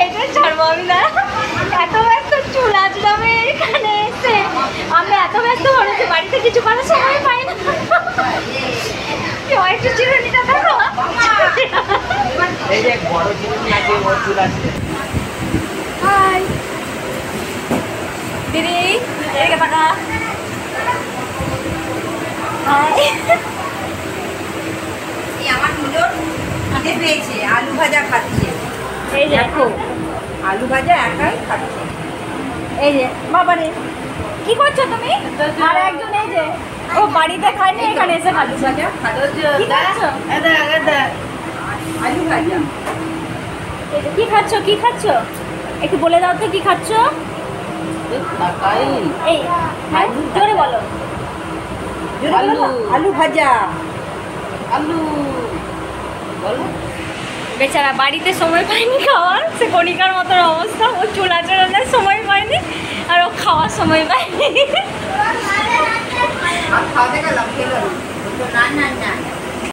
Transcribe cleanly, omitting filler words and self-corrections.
এটা ছাড়বো আমি না, এত ব্যস্ত চুল আজলামে এখানে এসে আমি এত ব্যস্ত হয়েছি বাড়িতে কিছু করার সময় পাই না। একটু চিরুনিটা দেখো, এই যে বড় চিরুনি আছে ওর চুল আছে। হাই দিদি, এদিকে টাকা। হাই, আমার দুজন খিদে পেয়েছে, আলু ভাজা খাচ্ছে। এই যে দেখো আলু ভাজা একাই খাচ্ছে। এই যে বাবারে, কি করছো তুমি? আর একজন এই যে ও বাড়িতে খায়নি, এখানে এসে খাচ্ছে। ভাজা কি খাচ্ছো? আলু ভাজা। এই যে, কি খাচ্ছো কি খাচ্ছো একটু বলে দাও তো, কি খাচ্ছো? এই হ্যাঁ, জোরে বলো। জোরে বলো তো। আলু ভাজা। আলু বলো। বেচারা বাড়িতে সময় পায়নি খাওয়ার, সে কণিকার মতন অবস্থা, ও চুল আচরণের সময় পায়নি আর ও খাওয়ার সময় পায়নি। আর খাওয়াতে গেলাম খেলো না না না